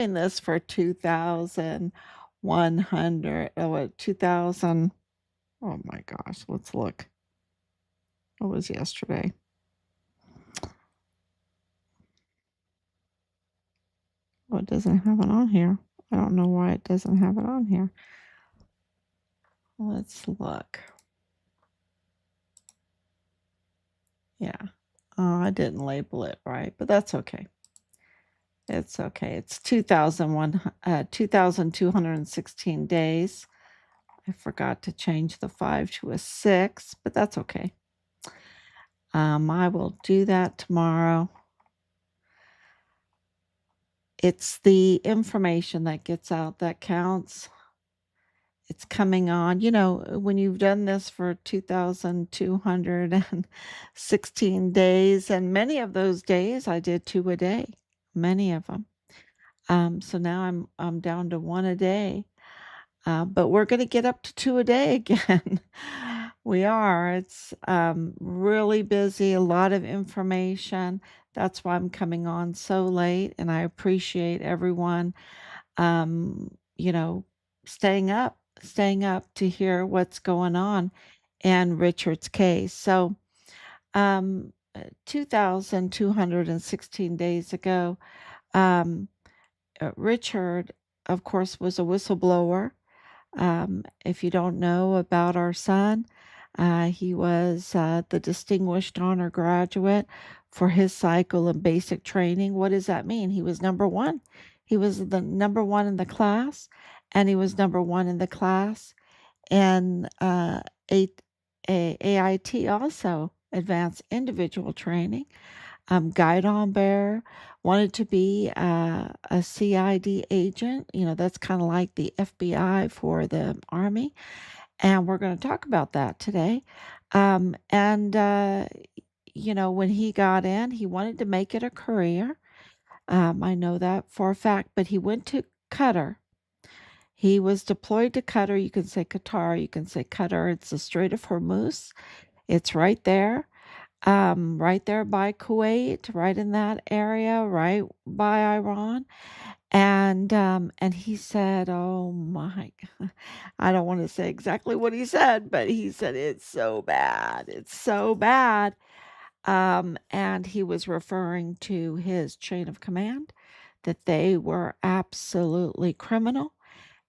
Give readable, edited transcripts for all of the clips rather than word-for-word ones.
doing this for 2,100, oh, what, 2,000, oh my gosh, let's look. What was yesterday? Oh, it doesn't have it on here. I don't know why it doesn't have it on here. Let's look. Yeah. I didn't label it right, but that's okay. It's okay. It's 2,216 days. I forgot to change the 5 to a 6, but that's okay. I will do that tomorrow. It's the information that gets out that counts. It's coming on. When you've done this for 2,216 days, and many of those days I did 2 a day, many of them. So now I'm down to 1 a day. But we're gonna get up to 2 a day again. We are. It's, really busy, a lot of information. That's why I'm coming on so late, and I appreciate everyone, um, you know, staying up to hear what's going on in Richard's case. So, 2,216 days ago, um, Richard, of course, was a whistleblower. If you don't know about our son, he was the Distinguished Honor Graduate for his cycle of basic training. What does that mean? He was number one. He was the number one in the class, and he was number one in the class in A- AIT also, Advanced Individual Training. Guide on bearer, wanted to be a CID agent. That's kind of like the FBI for the Army. And we're going to talk about that today. When he got in, he wanted to make it a career. I know that for a fact, but he went to Qatar. He was deployed to Qatar. You can say Qatar, you can say Qatar. It's the Strait of Hormuz. It's right there by Kuwait, right in that area, right by Iran. And he said, "Oh my," I don't want to say exactly what he said, but he said, "It's so bad. It's so bad." And he was referring to his chain of command, that they were absolutely criminal.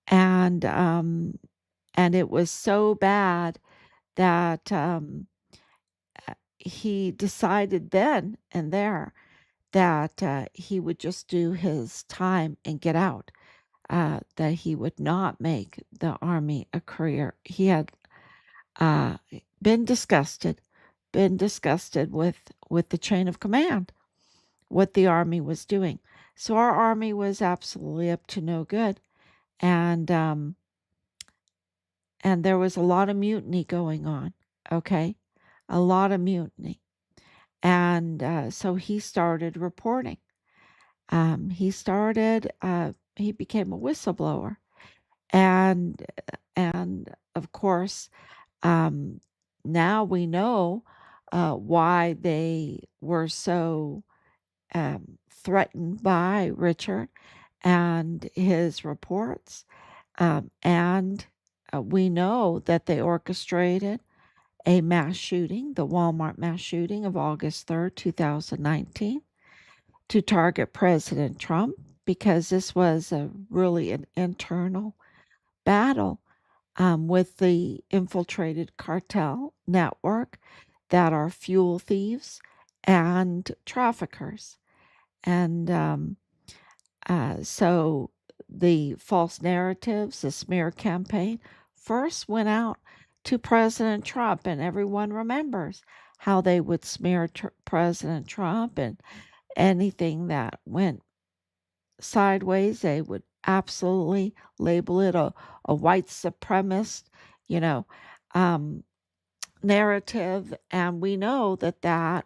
And it was so bad that he decided then and there that he would just do his time and get out, that he would not make the Army a career. He had uh, been disgusted, with the chain of command, what the Army was doing. So our Army was absolutely up to no good. And and there was a lot of mutiny going on, okay? A lot of mutiny. And so he started reporting. He became a whistleblower. And, and of course, um, now we know why they were so threatened by Richard and his reports. And we know that they orchestrated a mass shooting, the Walmart mass shooting of August 3rd, 2019, to target President Trump, because this was really an internal battle with the infiltrated cartel network that are fuel thieves and traffickers. And so the false narratives, the smear campaign, first went out to President Trump, and everyone remembers how they would smear President Trump, and anything that went sideways, they would absolutely label it a white supremacist, you know, um, narrative. And we know that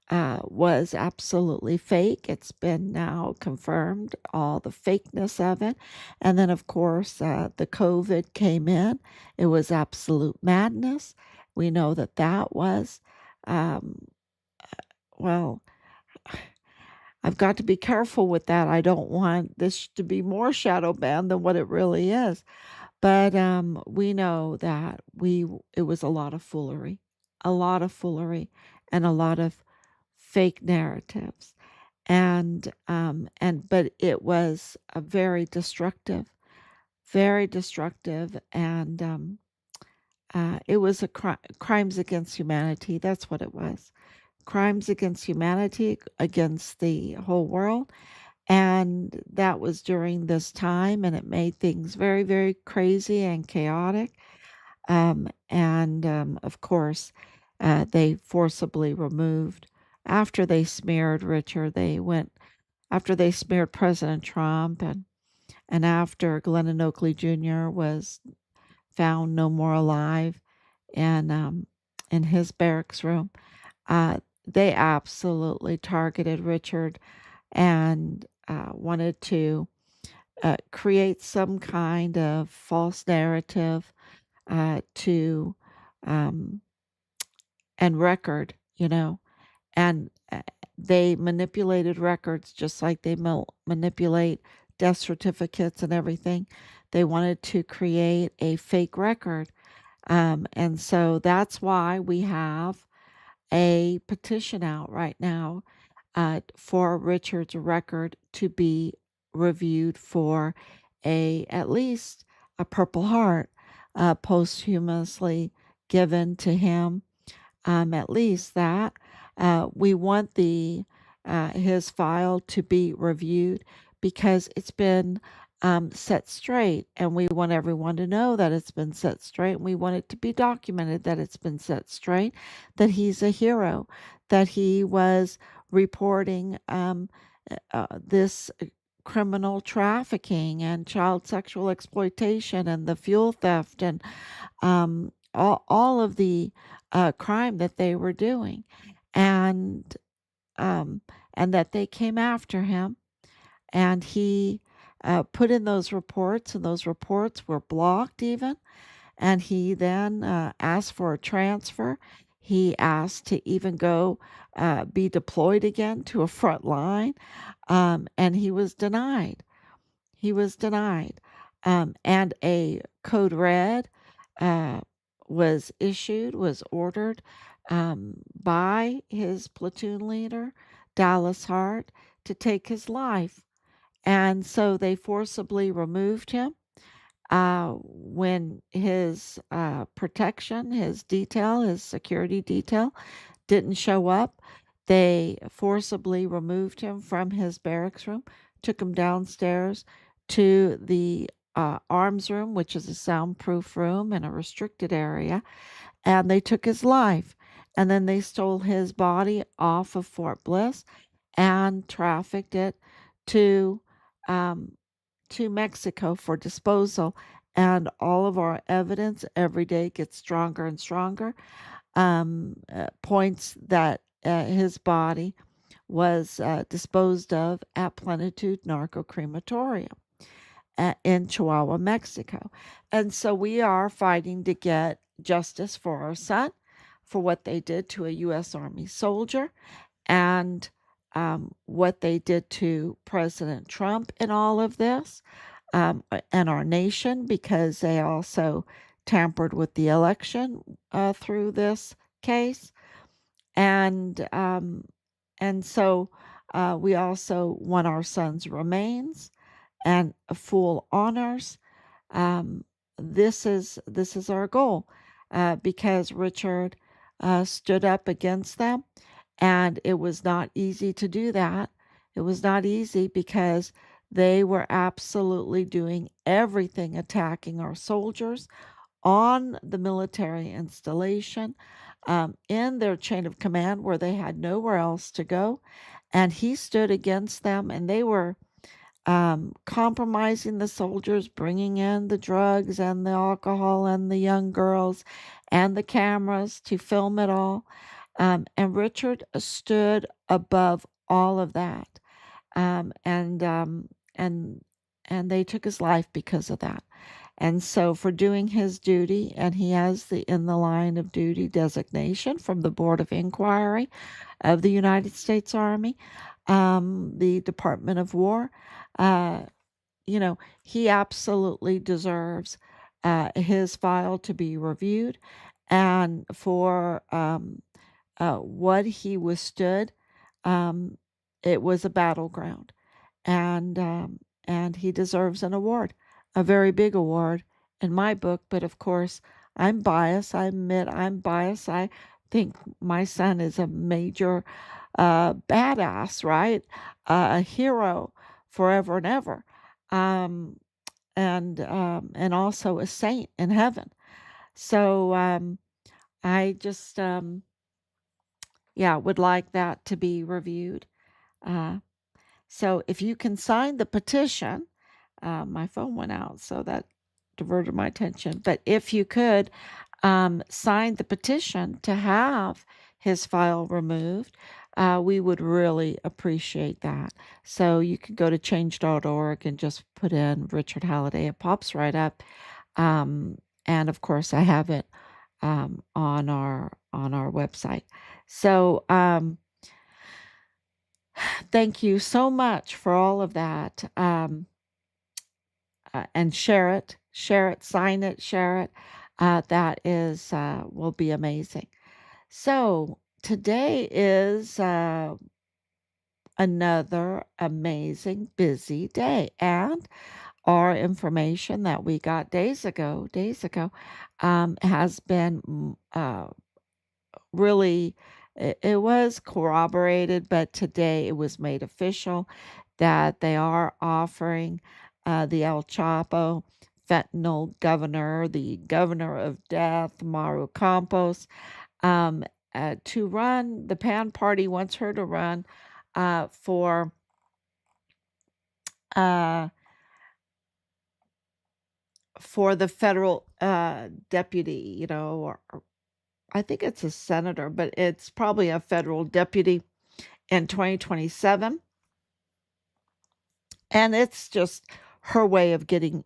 was absolutely fake. It's been now confirmed, all the fakeness of it. And then, of course, the COVID came in. It was absolute madness. We know that was, um, well, I've got to be careful with that. I don't want this to be more shadow banned than what it really is. But we know that it was a lot of foolery, and a lot of fake narratives, and but it was a very destructive, and it was crimes against humanity. That's what it was. Crimes against humanity, against the whole world. And that was during this time, and it made things very, very crazy and chaotic. Of course, they forcibly removed, after they smeared Richard, after they smeared President Trump, and after Glennon Oakley Jr. was found no more alive in his barracks room, uh, they absolutely targeted Richard, and wanted to create some kind of false narrative, to um, and record, and they manipulated records just like they manipulate death certificates and everything. They wanted to create a fake record. And so that's why we have a petition out right now, for Richard's record to be reviewed for at least a Purple Heart, posthumously given to him. At least that. We want the his file to be reviewed, because it's been set straight, and we want everyone to know that it's been set straight, and we want it to be documented that it's been set straight, that he's a hero, that he was reporting this criminal trafficking and child sexual exploitation and the fuel theft, and all of the crime that they were doing, and um, and that they came after him, and he put in those reports, and those reports were blocked even, and he then asked for a transfer. He asked to even go be deployed again to a front line, and he was denied. He was denied. And a code red uh, was ordered by his platoon leader, Dallas Hart, to take his life. And so they forcibly removed him. When his protection, his security detail didn't show up, they forcibly removed him from his barracks room, took him downstairs to the arms room, which is a soundproof room in a restricted area, and they took his life. And then they stole his body off of Fort Bliss and trafficked it to um, Mexico for disposal. And all of our evidence every day gets stronger and stronger. Points that his body was disposed of at Plenitude Narco Crematorium in Chihuahua, Mexico. And so we are fighting to get justice for our son, for what they did to a U.S. Army soldier, and what they did to President Trump in all of this, and our nation, because they also tampered with the election through this case. And so we also want our son's remains and full honors. Um, this is our goal, because Richard stood up against them, and it was not easy to do that. It was not easy, because they were absolutely doing everything, attacking our soldiers on the military installation, in their chain of command, where they had nowhere else to go. And he stood against them, and they were compromising the soldiers, bringing in the drugs and the alcohol and the young girls and the cameras to film it all. And Richard stood above all of that. Um, and um, and and they took his life because of that. And so, for doing his duty, and he has the in the line of duty designation from the Board of Inquiry of the United States Army, the Department of War. Uh, he absolutely deserves his file to be reviewed, and for what he withstood. Um, it was a battleground, and he deserves an award, a very big award in my book. But of course, I'm biased. I admit I'm biased. I think my son is a major badass, right? A hero forever and ever, um, and also a saint in heaven. So I just yeah, would like that to be reviewed. Uh, so if you can sign the petition, my phone went out, so that diverted my attention. But if you could sign the petition to have his file removed, we would really appreciate that. So you could go to change.org and just put in Richard Halliday. It pops right up. Um, and of course, I have it on our website. So thank you so much for all of that. And share it, sign it, share it. That is will be amazing. So today is another amazing busy day, and our information that we got days ago, has been really, it was corroborated, but today it was made official that they are offering the El Chapo fentanyl governor, the governor of death, Maru Campos, um, to run. The PAN party wants her to run for uh, the federal deputy, or I think it's a senator, but it's probably a federal deputy in 2027. And it's just her way of getting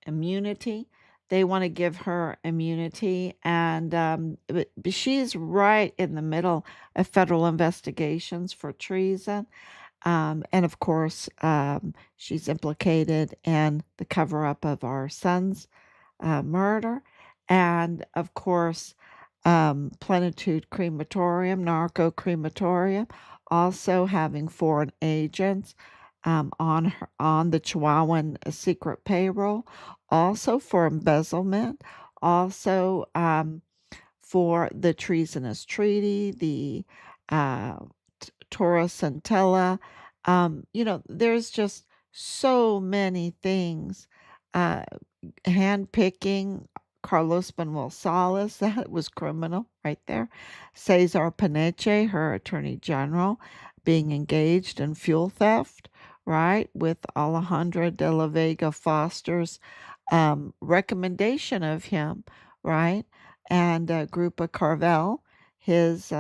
immunity. They want to give her immunity. And but she's right in the middle of federal investigations for treason. And of course, she's implicated in the cover up of our son's murder. And of course, Plenitude Crematorium, Narco Crematorium, also having foreign agents on the Chihuahuan secret payroll, also for embezzlement, also for the treasonous treaty, the uh, Torah Centella. There's just so many things. Uh, Handpicking Carlos Manuel Salas, that was criminal right there. Cesar Paneche, her attorney general, being engaged in fuel theft, right, with Alejandra de la Vega Foster's recommendation of him, right, and Grupo Carvel, his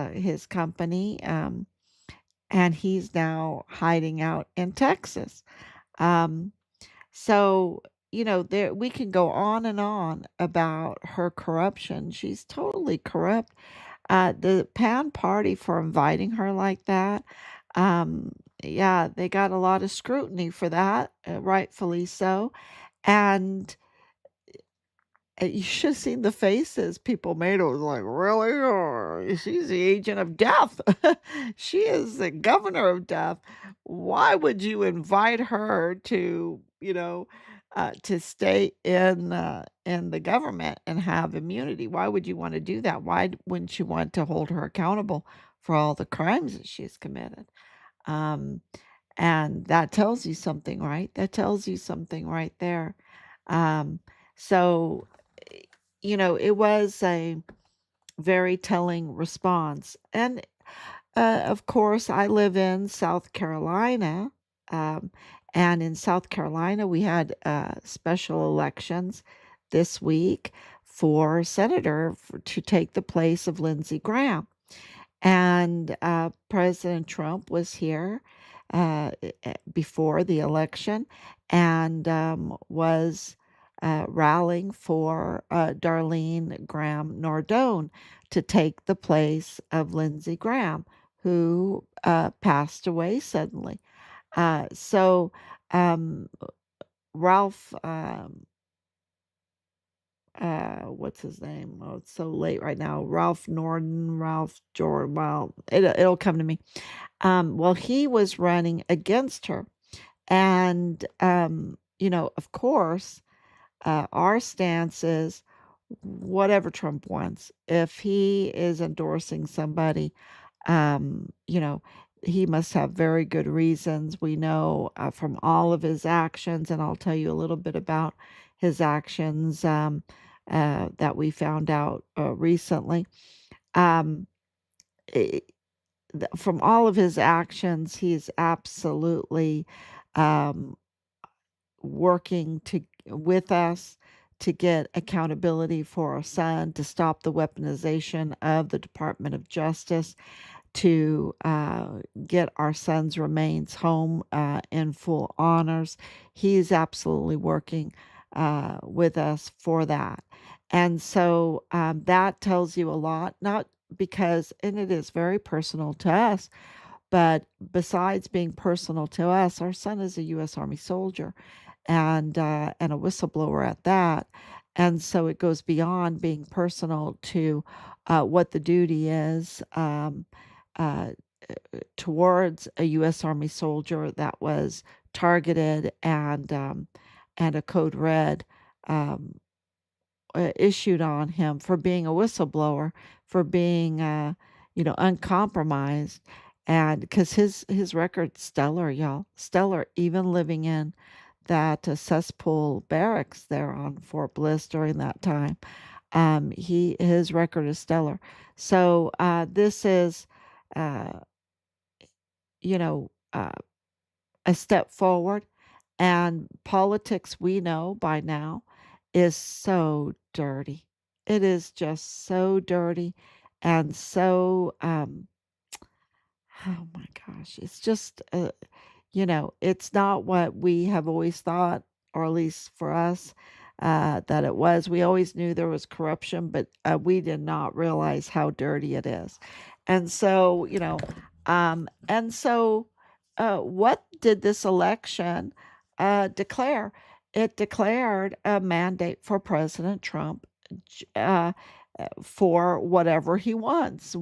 company, and he's now hiding out in Texas. Um, so, there we can go on and on about her corruption. She's totally corrupt. The Pan Party for inviting her like that. Um, yeah, they got a lot of scrutiny for that, rightfully so. And you should have seen the faces people made. It was like, really? Oh, she's the agent of death. She is the governor of death. Why would you invite her to, to stay in the government and have immunity? Why would you want to do that? Why wouldn't you want to hold her accountable for all the crimes that she's committed? Um, and that tells you something, right? That tells you something right there. Um, so it was a very telling response. And of course, I live in South Carolina. Um, and in South Carolina, we had special elections this week for senator to take the place of Lindsey Graham. And President Trump was here before the election and was rallying for Darlene Graham Nardone to take the place of Lindsey Graham, who passed away suddenly. So Ralph, what's his name? Oh, it's so late right now. Ralph Norton, Ralph Jordan. Well, it'll come to me. Well, he was running against her, and of course, our stance is whatever Trump wants. If he is endorsing somebody, you know, he must have very good reasons. We know from all of his actions, and I'll tell you a little bit about his actions that we found out recently. Um, i- from all of his actions, he's absolutely um, working to with us to get accountability for our son, to stop the weaponization of the Department of Justice, to get our son's remains home in full honors. He's absolutely working with us for that. And so that tells you a lot, not because, and it is very personal to us, but besides being personal to us, our son is a U.S. Army soldier and a whistleblower at that. And so it goes beyond being personal to what the duty is uh, towards a U.S. Army soldier that was targeted and a code red um, issued on him for being a whistleblower, for being uncompromised, and because his record's stellar, y'all, stellar, even living in that cesspool barracks there on Fort Bliss during that time. His record is stellar. So this is, uh, you know, uh, a step forward. And politics, we know by now, is so dirty. It is just so dirty and so, oh my gosh, it's just, it's not what we have always thought, or at least for us, that it was. We always knew there was corruption, but we did not realize how dirty it is. And so, what did this election declare? It declared a mandate for President Trump uh, for whatever he wants.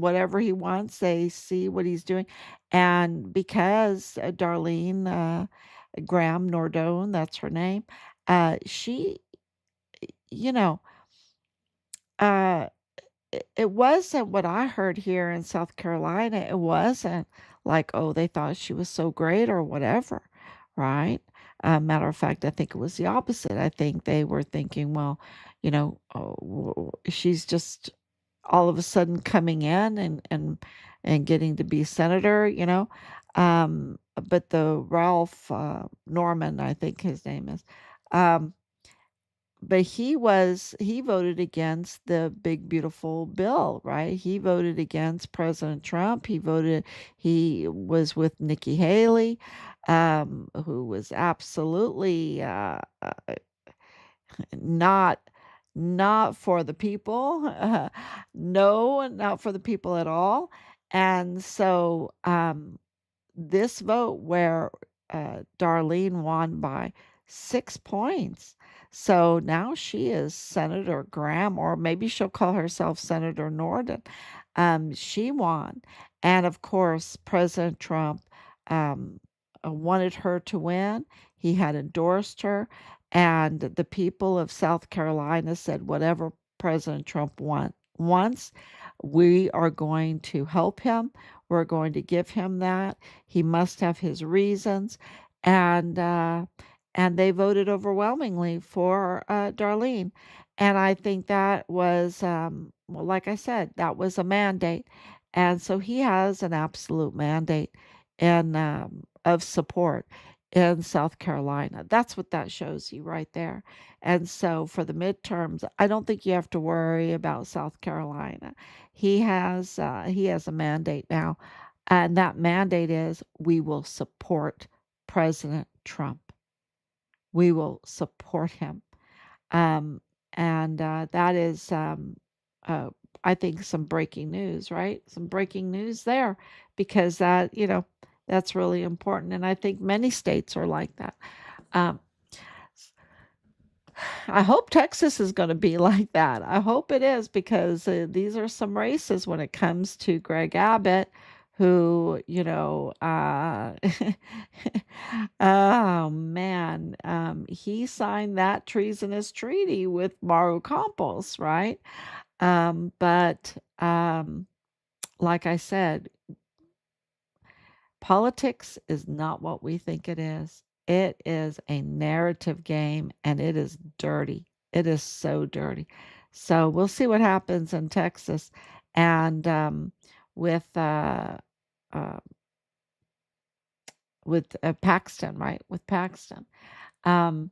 They see what he's doing. And because Darlene Graham Nordone, that's her name, she, you know, uh, it wasn't what I heard here in South Carolina. It wasn't like, oh, they thought she was so great or whatever, right? Matter of fact, I think it was the opposite. I think they were thinking, well, oh, she's just all of a sudden coming in and getting to be senator, but the Ralph Norman, I think his name is, um, but he voted against the big beautiful bill, right? He voted against President Trump. He was with Nikki Haley, who was absolutely not not for the people. No, not for the people at all. And so this vote where Darlene won by 6 points. So now she is Senator Graham, or maybe she'll call herself Senator Norden. She won. And of course, President Trump um, wanted her to win. He had endorsed her. And the people of South Carolina said, whatever President Trump wants, we are going to help him. We're going to give him that. He must have his reasons, and they voted overwhelmingly for Darlene, and I think that was well, like I said, that was a mandate, and so he has an absolute mandate and of support in South Carolina. That's what that shows you right there. And so for the midterms, I don't think you have to worry about South Carolina. He has a mandate now, and that mandate is we will support President Trump. We will support him. Um, and that is I think some breaking news, right? Some breaking news there because that's really important. And I think many states are like that. Um, I hope Texas is going to be like that. I hope it is because these are some races when it comes to Greg Abbott, who, oh man, he signed that treasonous treaty with Maru Campos, right? But like I said, politics is not what we think it is. It is a narrative game and it is dirty. It is so dirty. So we'll see what happens in Texas and with uh, uh, with Paxton, right? With Paxton. Um,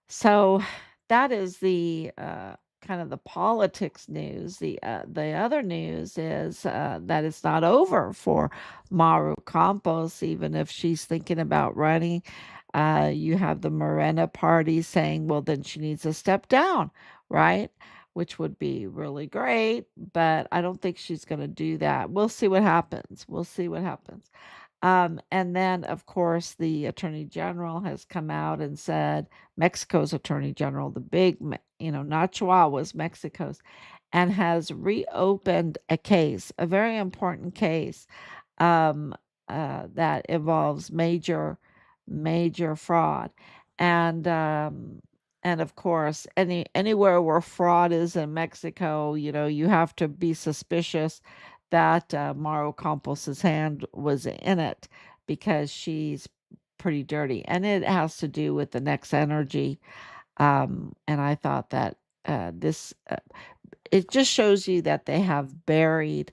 So that is the kind of the politics news. The other news is that it's not over for Maru Campos, even if she's thinking about running. You have the Morena party saying, well, then she needs to step down, right? Which would be really great, but I don't think she's going to do that. We'll see what happens. We'll see what happens. And then, of course, the attorney general has come out and said, Mexico's attorney general, the big, not Chihuahua's, Mexico's, and has reopened a case, a very important case um, that involves major fraud. And, um, and of course, anywhere where fraud is in Mexico, you have to be suspicious that Mauro Campos's hand was in it because she's pretty dirty, and it has to do with the next energy. And I thought that this it just shows you that they have buried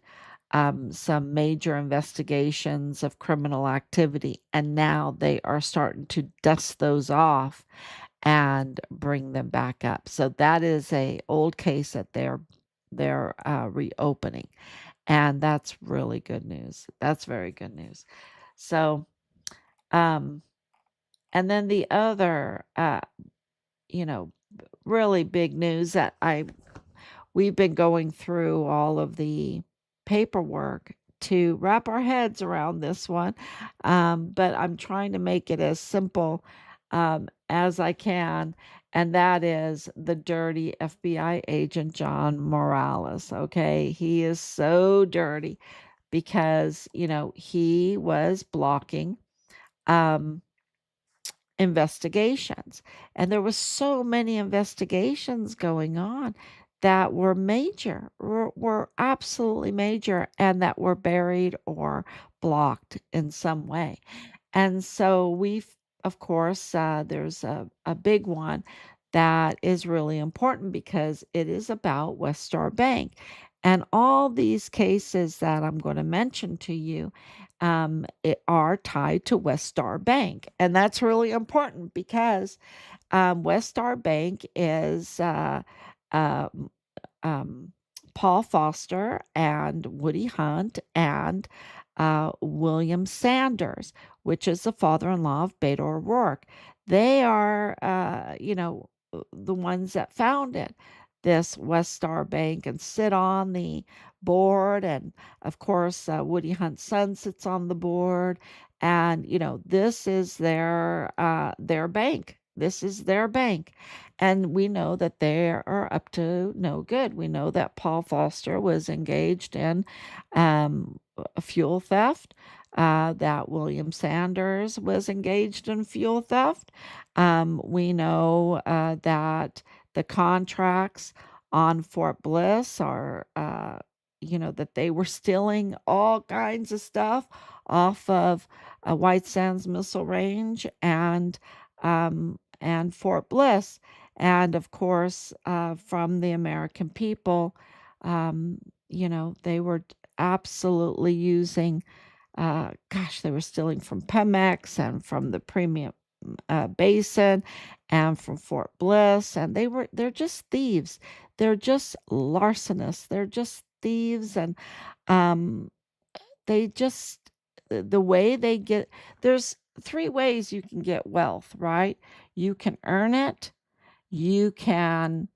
some major investigations of criminal activity, and now they are starting to dust those off and bring them back up. So that is a old case that they're reopening, and that's really good news. That's very good news. So, um, and then the other, you know, really big news that we've been going through all of the paperwork to wrap our heads around this one, but I'm trying to make it as simple as I can, and that is the dirty FBI agent John Morales. Okay, he is so dirty because he was blocking um, investigations, and there was so many investigations going on that were major, were absolutely major, and that were buried or blocked in some way. And so of course, there's a big one that is really important because it is about WESTSTAR Bank. And all these cases that I'm going to mention to you are tied to WESTSTAR Bank. And that's really important because WESTSTAR Bank is uh, um, Paul Foster and Woody Hunt and William Sanders, which is the father-in-law of Beto O'Rourke. They are, the ones that founded this WESTSTAR Bank and sit on the board. And of course, Woody Hunt's son sits on the board. And this is their bank. This is their bank. And we know that they are up to no good. We know that Paul Foster was engaged in fuel theft, that William Sanders was engaged in fuel theft. We know that the contracts on Fort Bliss are, that they were stealing all kinds of stuff off of White Sands Missile Range and Fort Bliss, and of course, from the American people. They were absolutely using, gosh, they were stealing from Pemex and from the Premium Basin and from Fort Bliss, and they're just thieves. They're just larcenists. They're just thieves, and um, they just the way they get there's three ways you can get wealth, right? You can earn it, you can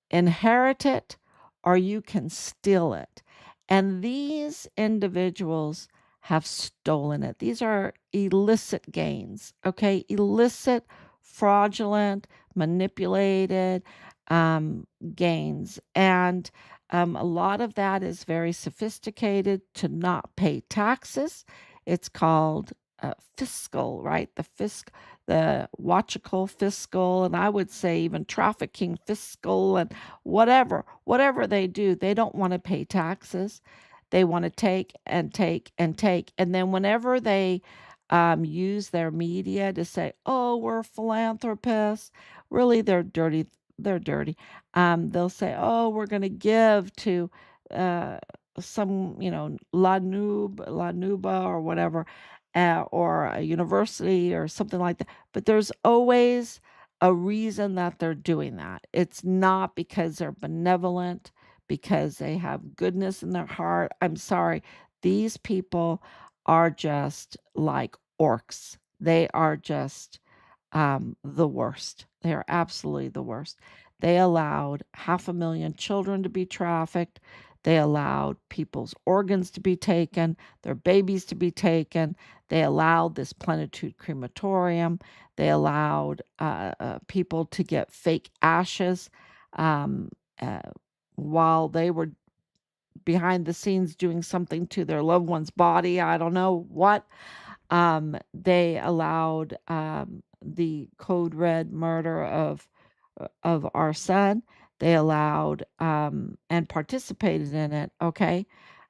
inherit it, or you can steal it. And these individuals have stolen it. These are illicit gains, okay? Illicit, fraudulent, manipulated um, gains. And a lot of that is very sophisticated to not pay taxes. It's called fiscal, right? The watchical fiscal, and I would say even trafficking fiscal, and whatever they do, they don't want to pay taxes. They want to take and take and take. And then whenever they use their media to say, oh, we're philanthropists, really they're dirty. They're dirty. They'll say, oh, we're going to give to uh, some, La Nuba or whatever, or a university or something like that. But there's always a reason that they're doing that. It's not because they're benevolent, because they have goodness in their heart. I'm sorry. These people are just like orcs. They are just the worst. They are absolutely the worst. They allowed 500,000 children to be trafficked. They allowed people's organs to be taken, their babies to be taken. They allowed this plenitude crematorium. They allowed people to get fake ashes um, uh, while they were behind the scenes doing something to their loved one's body. I don't know what. They allowed the code red murder of our son. They allowed and participated in it. Okay,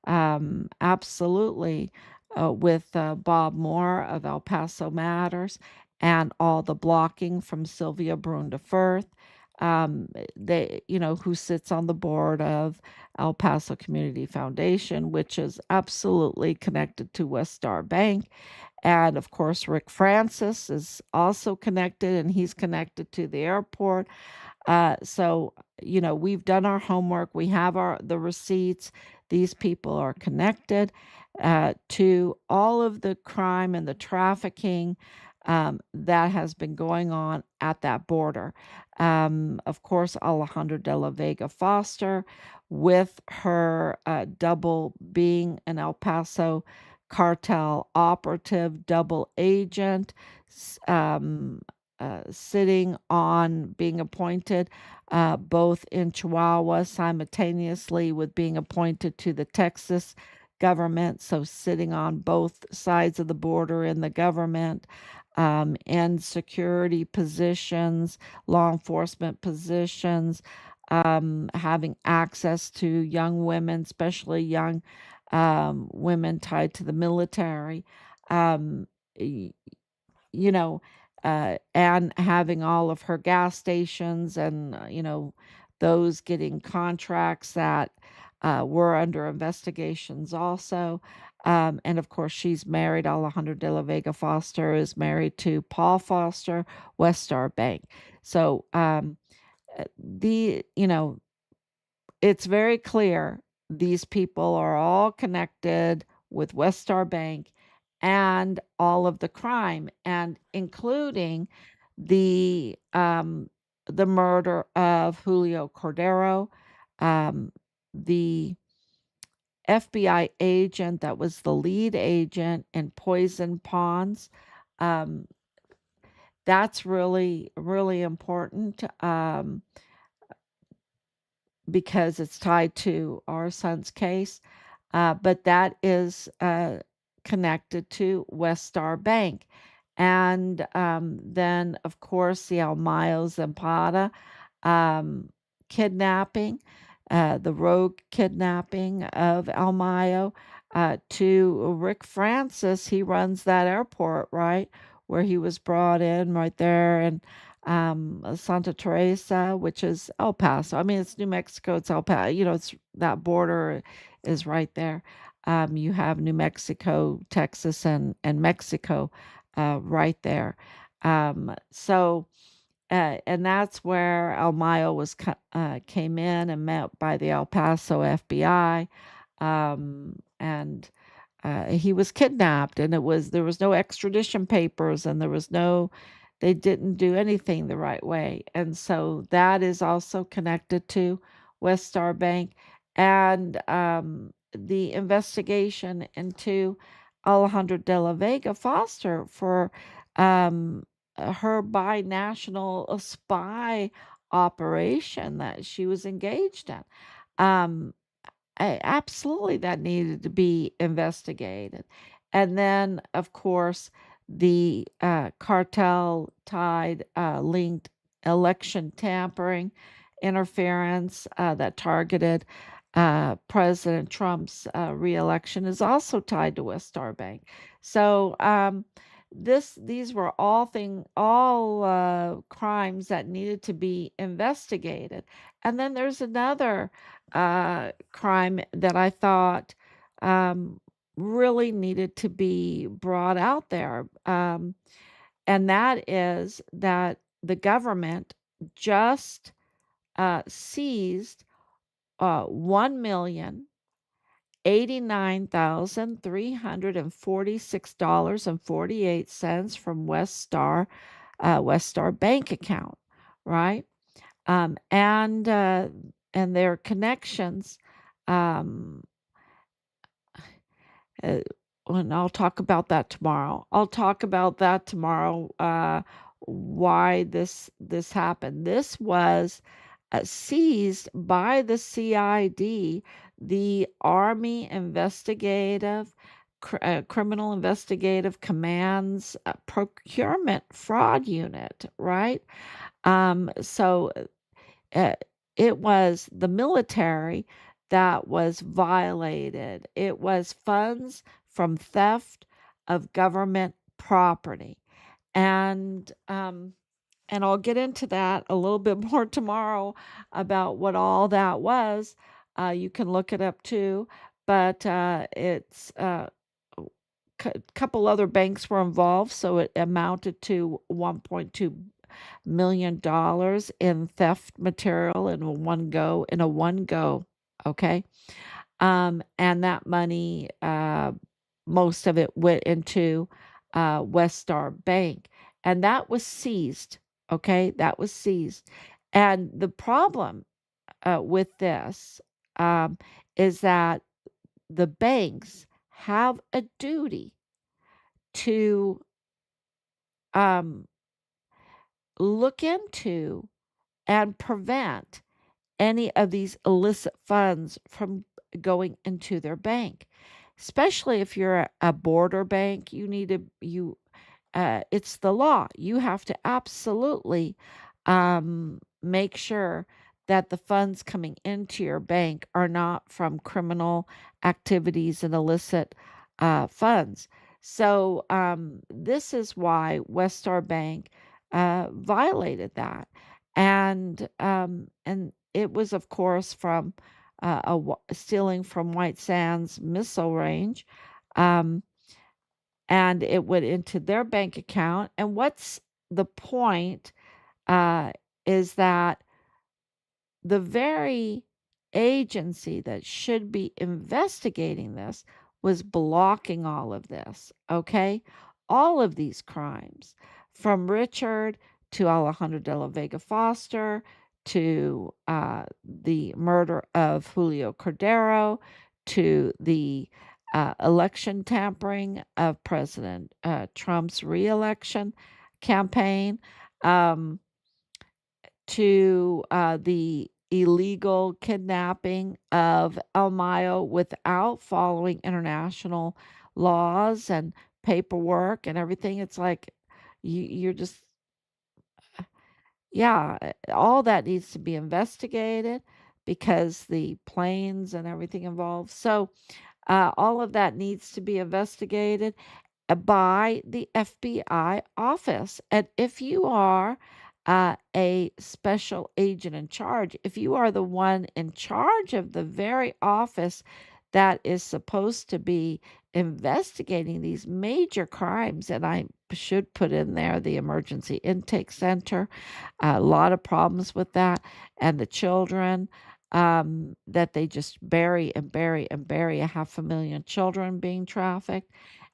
absolutely. With Bob Moore of El Paso Matters and all the blocking from Sylvia Brun de Firth, who sits on the board of El Paso Community Foundation, which is absolutely connected to WESTSTAR Bank. And of course, Rick Francis is also connected, and he's connected to the airport. So, we've done our homework. We have the receipts. These people are connected to all of the crime and the trafficking that has been going on at that border. Of course, Alejandra de la Vega Foster, with her double being an El Paso cartel operative, double agent, sitting on being appointed both in Chihuahua simultaneously with being appointed to the Texas government. So, sitting on both sides of the border in the government, in security positions, law enforcement positions, having access to young women, especially young women tied to the military. Um, you know, and having all of her gas stations and, those getting contracts that were under investigations also. And of course, she's married. Alejandra de la Vega Foster is married to Paul Foster, WESTSTAR Bank. So, the, it's very clear these people are all connected with WESTSTAR Bank and all of the crime, and including the murder of Julio Cordero, the FBI agent that was the lead agent in Poison Ponds. Um, that's really, really important. Because it's tied to our son's case. But that is connected to WESTSTAR Bank. And then, of course, the Almayo Zampada um, kidnapping, the rogue kidnapping of Almayo to Rick Francis. He runs that airport, right? Where he was brought in right there. And Santa Teresa, which is El Paso. I mean, it's New Mexico, it's El Paso. It's that border is right there. You have New Mexico, Texas, and Mexico right there. So, and that's where El Mayo came in and met by the El Paso FBI, and he was kidnapped, and there was no extradition papers, and they didn't do anything the right way, and so that is also connected to WESTSTAR Bank, and the investigation into Alejandra de la Vega Foster for um, her binational spy operation that she was engaged in. Um, absolutely, that needed to be investigated. And then, of course, the cartel tied linked election tampering interference that targeted President Trump's reelection is also tied to WESTSTAR Bank. So these were all crimes that needed to be investigated. And then there's another crime that I thought um, really needed to be brought out there. And that is that the government just seized 1,089,346.48 from WESTSTAR bank account, right? And their connections. Um, uh, and I'll talk about that tomorrow. Why this happened. This was seized by the CID, the Army Criminal Investigative Command's procurement fraud unit, right? So uh, it was the military that was violated. It was funds from theft of government property. And and I'll get into that a little bit more tomorrow about what all that was. You can look it up too, but it's couple other banks were involved, so it amounted to $1.2 million in theft material in a one go. Okay. And that money, most of it went into WESTSTAR Bank, and that was seized. Okay, that was seized. And the problem with this um, is that the banks have a duty to um, look into and prevent any of these illicit funds from going into their bank. Especially if you're a border bank, it's the law. You have to absolutely make sure that the funds coming into your bank are not from criminal activities and illicit funds. So this is why WESTSTAR Bank violated that, and it was, of course, from stealing from White Sands missile range. Um, and it went into their bank account. And what's the point uh, is that the very agency that should be investigating this was blocking all of this, okay? All of these crimes, from Richard to Alejandro de la Vega Foster to the murder of Julio Cordero to the election tampering of President Trump's reelection campaign. To the illegal kidnapping of El Mayo without following international laws and paperwork and everything. It's like you're just, yeah, all that needs to be investigated because the planes and everything involved. So all of that needs to be investigated by the FBI office. And if you are a special agent in charge, if you are the one in charge of the very office that is supposed to be investigating these major crimes, and I should put in there the emergency intake center, a lot of problems with that, and the children. That they just bury and bury and bury 500,000 children being trafficked.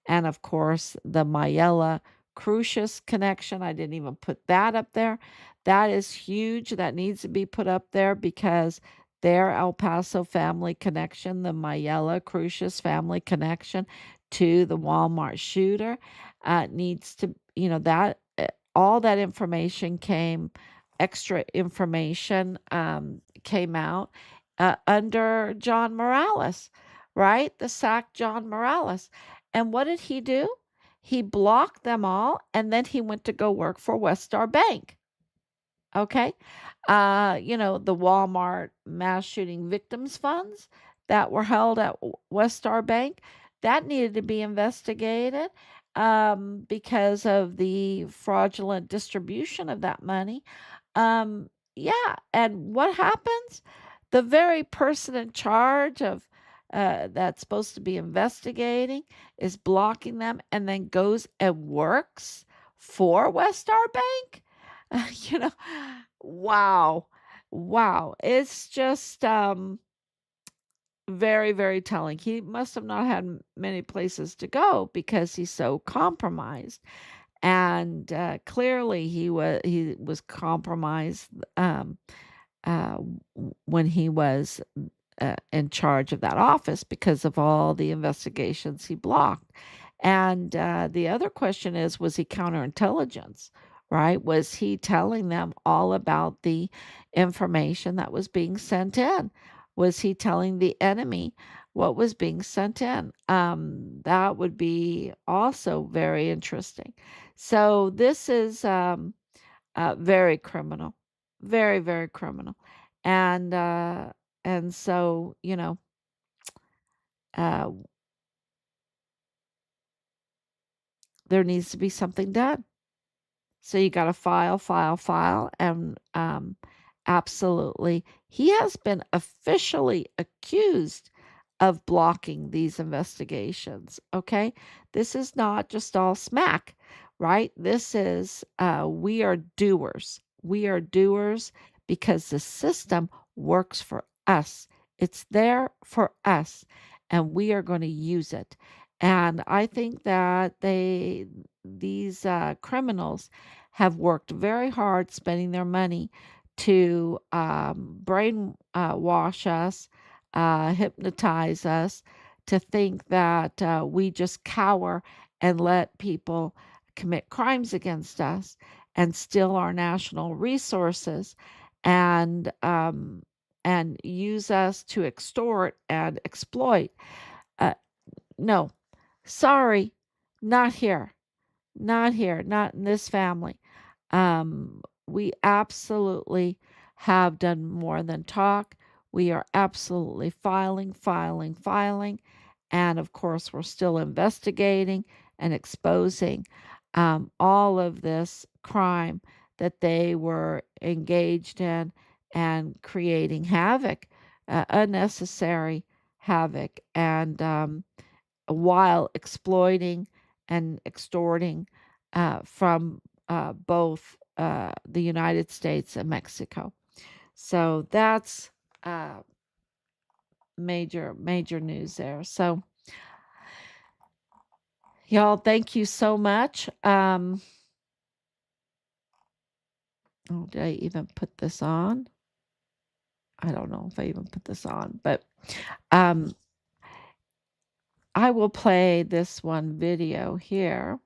And of course, the Mayela Crucius connection. I didn't even put that up there. That is huge. That needs to be put up there because their El Paso family connection, the Mayela Crucius family connection to the Walmart shooter, needs to, that all that information extra information came out under John Morales, right? The SAC John Morales. And what did he do? He blocked them all, and then he went to go work for WESTSTAR Bank. Okay. The Walmart mass shooting victims funds that were held at WESTSTAR Bank, that needed to be investigated because of the fraudulent distribution of that money. Yeah. And what happens? The very person in charge of that's supposed to be investigating is blocking them and then goes and works for WESTSTAR Bank. You know, wow. Wow. It's just very, very telling. He must have not had many places to go because he's so compromised. And clearly he was compromised when he was in charge of that office because of all the investigations he blocked. And the other question is, was he counterintelligence? Right? Was he telling them all about the information that was being sent in? Was he telling the enemy what was being sent in? That would be also very interesting. So this is very criminal, very, very criminal. And so, uh, there needs to be something done. So you got to file, and absolutely, he has been officially accused of blocking these investigations. Okay, this is not just all smack, right? This is we are doers. We are doers because the system works for us. It's there for us, and we are going to use it. And I think that these criminals have worked very hard spending their money to brainwash us, hypnotize us to think that we just cower and let people commit crimes against us and steal our national resources and use us to extort and exploit. No, sorry, not here. Not here, not in this family. We absolutely have done more than talk. We are absolutely filing. And of course, we're still investigating and exposing all of this crime that they were engaged in and creating havoc, unnecessary havoc, and while exploiting and extorting from both the United States and Mexico. So that's major news there. So y'all, thank you so much. Oh, did I even put this on? I don't know if I even put this on, but I will play this one video here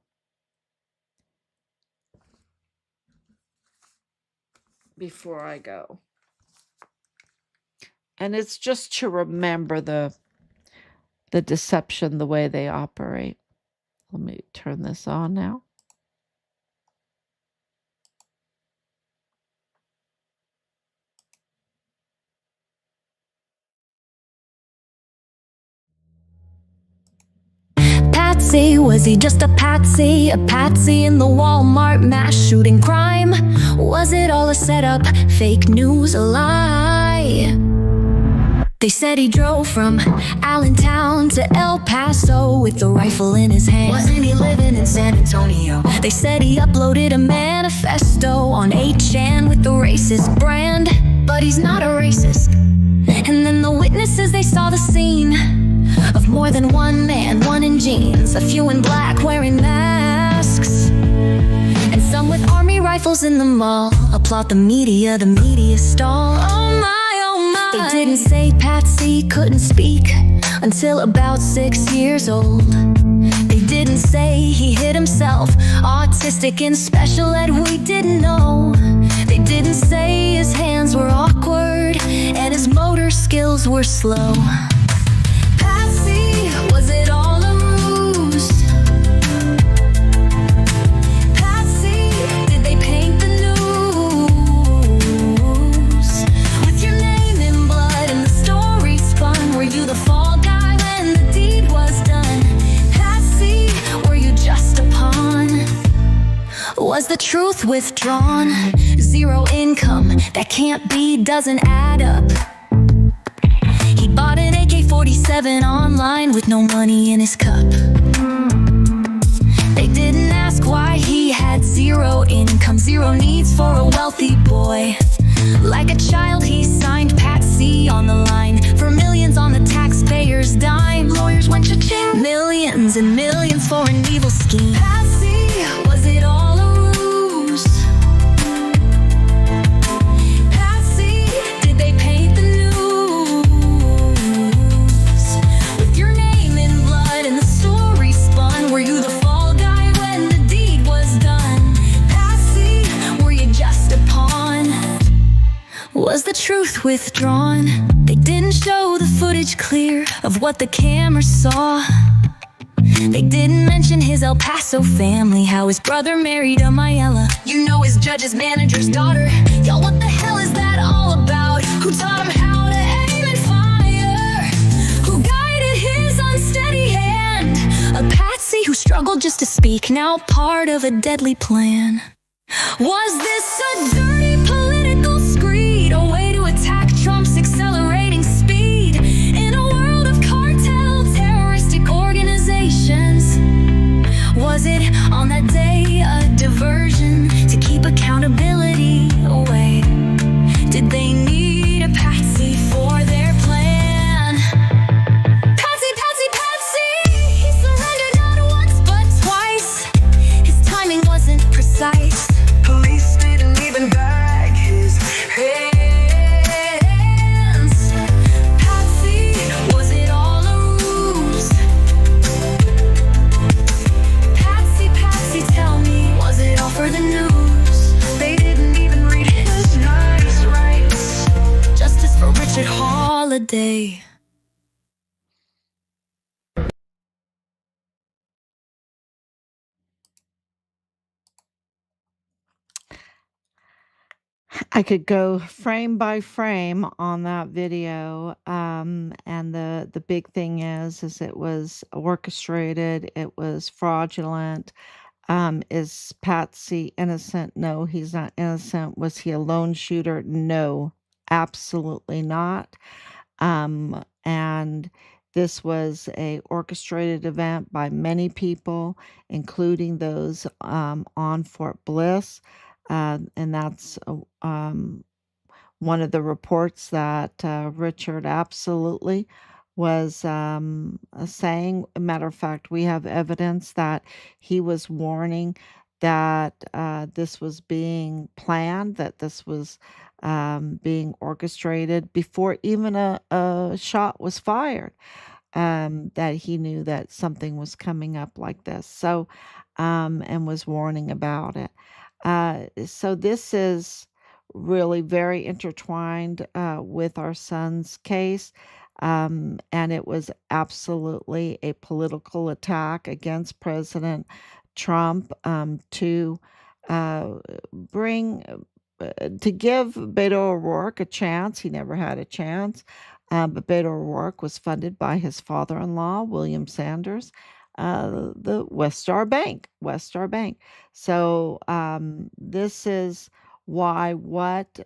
before I go. And it's just to remember the deception, the way they operate. Let me turn this on now. Patsy, was he just a patsy? A patsy in the Walmart mass shooting crime? Was it all a setup, fake news, a lie? They said he drove from Allentown to El Paso with a rifle in his hand. Wasn't he living in San Antonio? They said he uploaded a manifesto on 8chan with the racist brand. But he's not a racist. And then the witnesses, they saw the scene of more than one man, one in jeans, a few in black wearing masks, and some with army rifles in the mall. Applaud the media stall. Oh my, They didn't say Patsy couldn't speak until about 6 years old. They didn't say he hit himself, autistic and special ed, we didn't know. They didn't say his hands were awkward and his motor skills were slow. Patsy, was it all a ruse? Patsy, did they paint the news? With your name in blood and the story spun, were you the fall guy when the deed was done? Patsy, were you just a pawn? Was the truth withdrawn? Zero income, that can't be, doesn't add up. He bought an AK-47 online with no money in his cup. They didn't ask why he had zero income, zero needs for a wealthy boy. Like a child he signed Patsy on the line for millions on the taxpayer's dime. Lawyers went cha-ching, millions and millions for an evil scheme. Patsy, was it all a ruse? Patsy, did they paint the news? With your name in blood and the story spun, were you the fall guy when the deed was done? Patsy, were you just a pawn? Was the truth withdrawn? They didn't show the footage clear of what the camera saw. They didn't mention his El Paso family, how his brother married a Mayella. You know his judge's manager's daughter. Yo, what the hell is that all about? Who taught him how to aim and fire? Who guided his unsteady hand? A Patsy who struggled just to speak, now part of a deadly plan. Was this a dirty political screed, a way to attack Trump's accelerating speed? In a world of cartel, terroristic organizations, was it on that day a diversion to keep accountability away? Did they need a Patsy for their plan? Patsy, Patsy, Patsy, he surrendered not once but twice. His timing wasn't precise. Police didn't even bag his hands. Patsy, was it all a ruse? Patsy, Patsy, tell me, was it all for the news? They didn't even read his nice rights. Justice for Richard Halliday. I could go frame by frame on that video, and the big thing is it was orchestrated, it was fraudulent. Is Patsy innocent? No, he's not innocent. Was he a lone shooter? No, absolutely not. And this was a orchestrated event by many people, including those on Fort Bliss. And that's one of the reports that Richard absolutely was saying. A matter of fact, we have evidence that he was warning that this was being planned, that this was being orchestrated before even a shot was fired, that he knew that something was coming up like this. So, and was warning about it. So this is really very intertwined with our son's case. And it was absolutely a political attack against President Trump to bring, to give Beto O'Rourke a chance. He never had a chance. But Beto O'Rourke was funded by his father-in-law, William Sanders, the WESTSTAR Bank. WESTSTAR Bank. So this is why what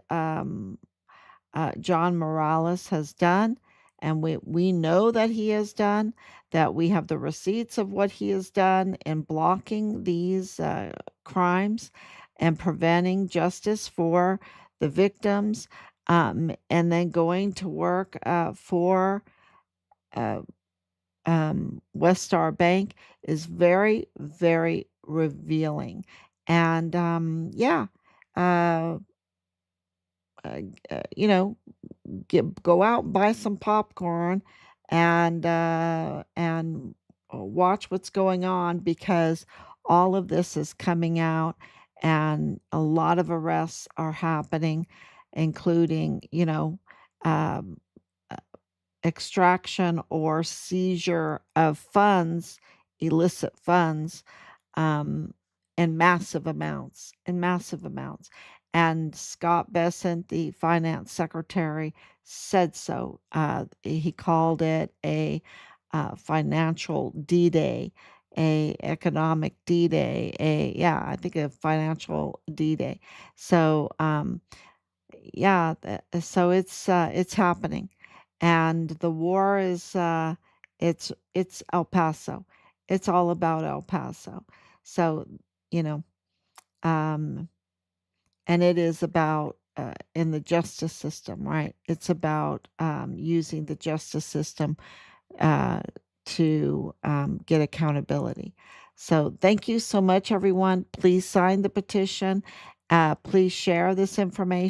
John Morales has done, and we know that he has done, that we have the receipts of what he has done in blocking these crimes and preventing justice for the victims, and then going to work for WESTSTAR Bank is very, very revealing. And yeah, uh, you know, go out and buy some popcorn and watch what's going on, because all of this is coming out and a lot of arrests are happening, including, um, extraction or seizure of funds, illicit funds, um, in massive amounts. And Scott Bessent, the finance secretary, said so. He called it a financial D-Day, a economic D-Day, I think a financial D-Day. So, yeah, so it's happening, and the war is it's El Paso. It's all about El Paso. So, you know, um, and it is about in the justice system, right? It's about using the justice system uh, to get accountability. So, thank you so much, everyone. Please sign the petition. Please share this information.